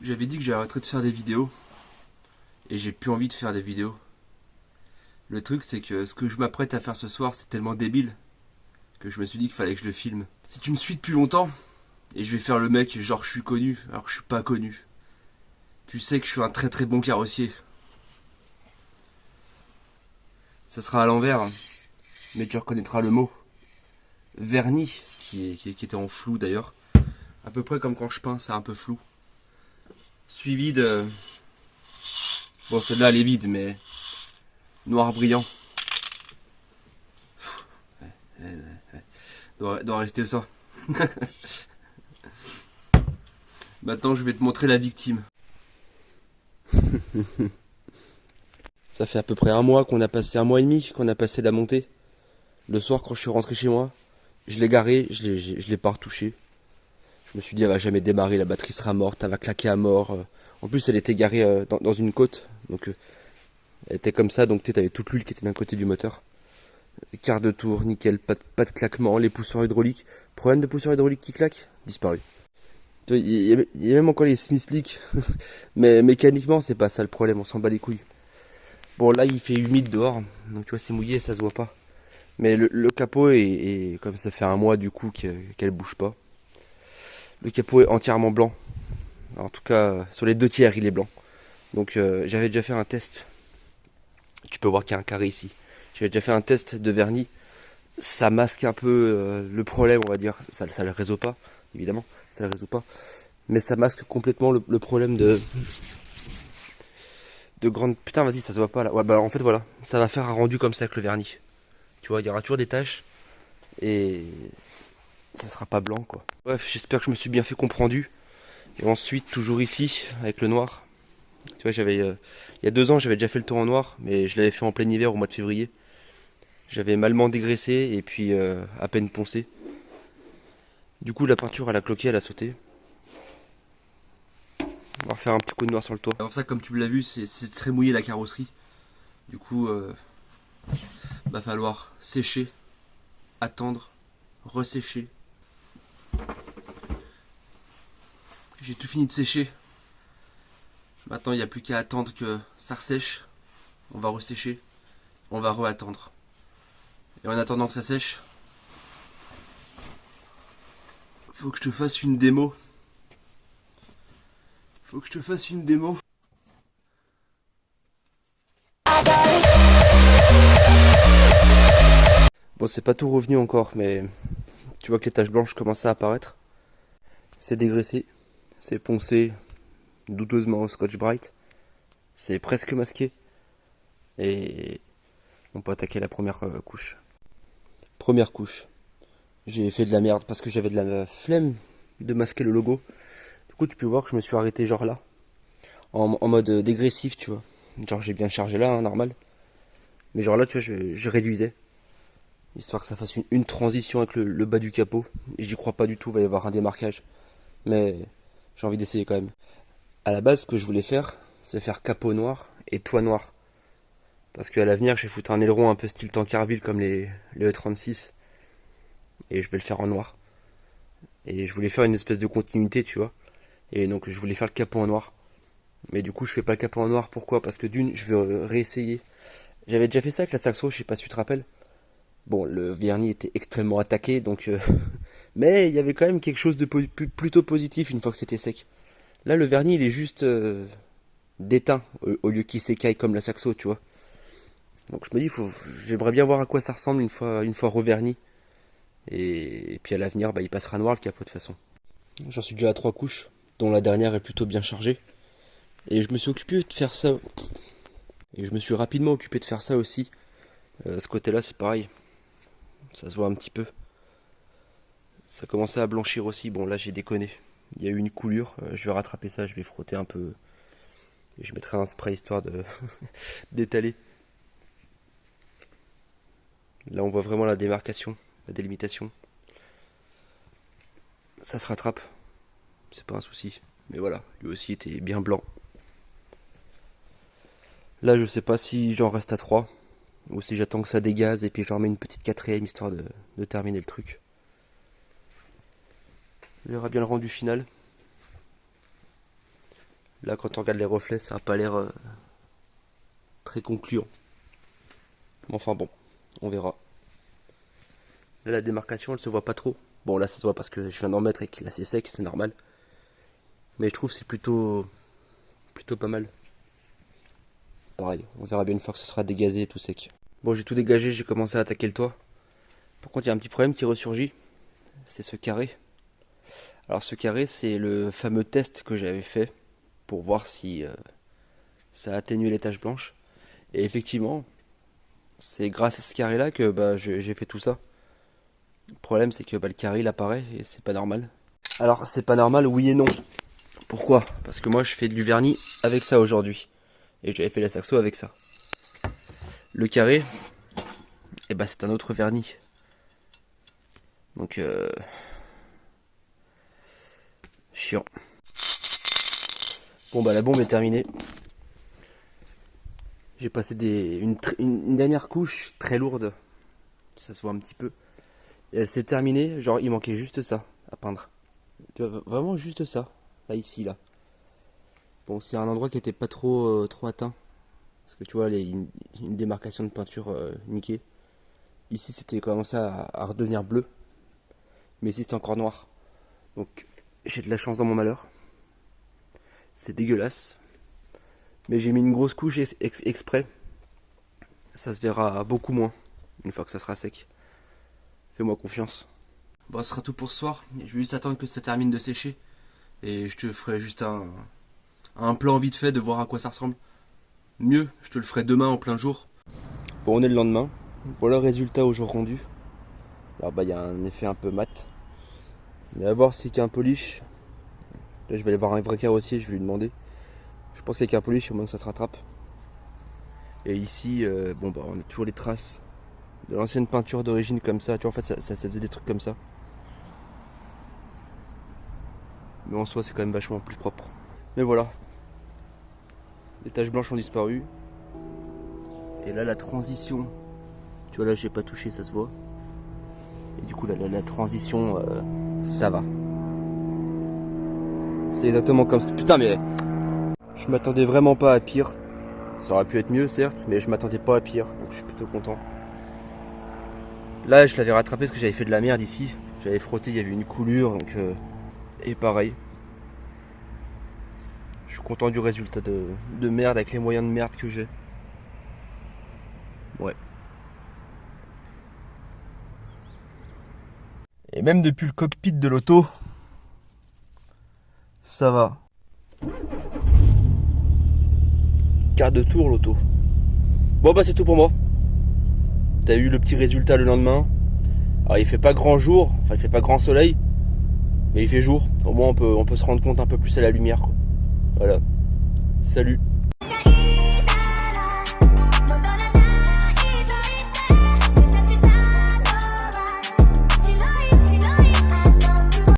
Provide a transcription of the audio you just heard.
J'avais dit que j'arrêterais de faire des vidéos. Et j'ai plus envie de faire des vidéos. Le truc, c'est que ce que je m'apprête à faire ce soir, c'est tellement débile que je me suis dit qu'il fallait que je le filme. Si tu me suis depuis longtemps, et je vais faire le mec genre je suis connu, alors que je suis pas connu. Tu sais que je suis un très très bon carrossier. Ça sera à l'envers, mais tu reconnaîtras le mot. Vernis, qui était en flou d'ailleurs. À peu près comme quand je peins, c'est un peu flou. Suivi de... Bon, celle-là, elle est vide, mais... Noir brillant. Doit rester ça. Maintenant, je vais te montrer la victime. Ça fait à peu près un mois qu'on a passé, un mois et demi qu'on a passé la montée. Le soir, quand je suis rentré chez moi, je l'ai garée, je l'ai pas retouchée. Je me suis dit, elle va jamais démarrer, la batterie sera morte, elle va claquer à mort. En plus, elle était garée dans une côte, donc elle était comme ça, donc tu avais toute l'huile qui était d'un côté du moteur. Quart de tour, nickel, pas de claquement, les pousseurs hydrauliques. Problème de pousseurs hydrauliques qui claquent, disparu. Il y a même encore les Smith Leak, mais mécaniquement, c'est pas ça le problème, on s'en bat les couilles. Bon, là, il fait humide dehors, donc tu vois, c'est mouillé, ça se voit pas. Mais le capot est comme ça fait un mois du coup qu'elle bouge pas. Le capot est entièrement blanc. En tout cas, sur les 2 tiers, il est blanc. Donc j'avais déjà fait un test. Tu peux voir qu'il y a un carré ici. J'avais déjà fait un test de vernis. Ça masque un peu le problème, on va dire. Ça le résout pas, évidemment. Ça le résout pas. Mais ça masque complètement le problème de grande... Putain, vas-y, ça se voit pas là. Ouais, bah en fait, voilà. Ça va faire un rendu comme ça avec le vernis. Tu vois, il y aura toujours des taches. Et ça sera pas blanc, quoi. Bref, j'espère que je me suis bien fait comprendu. Et ensuite, toujours ici, avec le noir. Tu vois, il y a 2 ans, j'avais déjà fait le tour en noir, mais je l'avais fait en plein hiver au mois de février. J'avais malement dégraissé et puis à peine poncé. Du coup, la peinture, elle a cloqué, elle a sauté. On va refaire un petit coup de noir sur le toit. Alors ça, comme tu l'as vu, c'est très mouillé la carrosserie. Du coup, va falloir sécher, attendre, ressécher. J'ai tout fini de sécher. Maintenant, il n'y a plus qu'à attendre que ça ressèche. On va ressécher. On va re-attendre. Et en attendant que ça sèche, faut que je te fasse une démo. Faut que je te fasse une démo. Bon, c'est pas tout revenu encore, mais tu vois que les taches blanches commencent à apparaître. C'est dégraissé, c'est poncé douteusement au Scotch Brite. C'est presque masqué. Et on peut attaquer la première couche. Première couche. J'ai fait de la merde parce que j'avais de la flemme de masquer le logo. Du coup, tu peux voir que je me suis arrêté genre là. En mode dégressif, tu vois. Genre j'ai bien chargé là, hein, normal. Mais genre là, tu vois, je réduisais. Histoire que ça fasse une transition avec le bas du capot. Et j'y crois pas du tout, il va y avoir un démarquage. Mais j'ai envie d'essayer quand même. À la base, ce que je voulais faire, c'est faire capot noir et toit noir. Parce qu'à l'avenir, je vais foutre un aileron un peu style Tankerville comme les E36. Et je vais le faire en noir. Et je voulais faire une espèce de continuité, tu vois. Et donc je voulais faire le capot en noir. Mais du coup, je fais pas le capot en noir. Pourquoi? Parce que d'une, je veux réessayer. J'avais déjà fait ça avec la Saxo, je sais pas si tu te rappelles. Bon, le vernis était extrêmement attaqué, donc... mais il y avait quand même quelque chose de plutôt positif une fois que c'était sec. Là, le vernis, il est juste déteint, au lieu qu'il s'écaille comme la Saxo, tu vois. Donc je me dis, j'aimerais bien voir à quoi ça ressemble une fois reverni. Et puis à l'avenir, bah, il passera noir le capot de toute façon. J'en suis déjà à 3 couches, dont la dernière est plutôt bien chargée. Et je me suis occupé de faire ça. Et je me suis rapidement occupé de faire ça aussi. Ce côté-là, c'est pareil. Ça se voit un petit peu. Ça commençait à blanchir aussi. Bon, là, j'ai déconné. Il y a eu une coulure. Je vais rattraper ça. Je vais frotter un peu. Et je mettrai un spray histoire de d'étaler. Là, on voit vraiment la démarcation, la délimitation. Ça se rattrape. C'est pas un souci. Mais voilà, lui aussi était bien blanc. Là, je sais pas si j'en reste à 3. Ou si j'attends que ça dégaze et puis j'en remets une petite quatrième histoire de terminer le truc. On verra bien le rendu final. Là, quand on regarde les reflets, ça n'a pas l'air très concluant. Mais enfin bon, on verra. Là, la démarcation, elle se voit pas trop. Bon, là, ça se voit parce que je viens d'en mettre et qu'il est assez sec, c'est normal. Mais je trouve que c'est plutôt pas mal. Pareil, on verra bien une fois que ce sera dégazé et tout sec. Bon, j'ai tout dégagé, j'ai commencé à attaquer le toit. Par contre, il y a un petit problème qui ressurgit. C'est ce carré. Alors, ce carré, c'est le fameux test que j'avais fait pour voir si ça atténuait les taches blanches. Et effectivement, c'est grâce à ce carré-là que j'ai fait tout ça. Le problème, c'est que le carré, il apparaît et c'est pas normal. Alors, c'est pas normal, oui et non. Pourquoi? Parce que moi, je fais du vernis avec ça aujourd'hui. Et j'avais fait la saxo avec ça. Le carré, c'est un autre vernis. Donc, chiant. Bon, la bombe est terminée. J'ai passé une dernière couche très lourde. Ça se voit un petit peu. Et elle s'est terminée. Genre, il manquait juste ça à peindre. Vraiment juste ça. Là, ici, là. Bon, c'est un endroit qui était pas trop atteint. Parce que tu vois, une démarcation de peinture niquée. Ici, c'était commencé à redevenir bleu. Mais ici, c'était encore noir. Donc, j'ai de la chance dans mon malheur. C'est dégueulasse. Mais j'ai mis une grosse couche exprès. Ça se verra beaucoup moins une fois que ça sera sec. Fais-moi confiance. Bon, ce sera tout pour ce soir. Je vais juste attendre que ça termine de sécher. Et je te ferai juste un plan vite fait de voir à quoi ça ressemble. Mieux, je te le ferai demain en plein jour. Bon, on est le lendemain. Voilà le résultat au jour rendu. Alors il y a un effet un peu mat. Mais à voir si avec un polish. Là je vais aller voir un vrai carrossier, je vais lui demander. Je pense qu'avec un polish, au moins ça se rattrape. Et ici, on a toujours les traces de l'ancienne peinture d'origine comme ça. Tu vois, en fait ça faisait des trucs comme ça. Mais en soi c'est quand même vachement plus propre. Mais voilà. Les taches blanches ont disparu. Et là la transition. Tu vois là j'ai pas touché, ça se voit. Et du coup la transition, ça va. C'est exactement comme ça. Putain mais je m'attendais vraiment pas à pire. Ça aurait pu être mieux certes, mais je m'attendais pas à pire. Donc je suis plutôt content. Là je l'avais rattrapé parce que j'avais fait de la merde ici. J'avais frotté, il y avait une coulure. Donc, et pareil. Je suis content du résultat de merde avec les moyens de merde que j'ai. Ouais. Et même depuis le cockpit de l'auto, ça va. Quart de tour l'auto. Bon c'est tout pour moi. T'as eu le petit résultat le lendemain. Alors il fait pas grand jour, enfin il fait pas grand soleil, mais il fait jour. Au moins on peut se rendre compte un peu plus à la lumière, quoi. Voilà. Salut.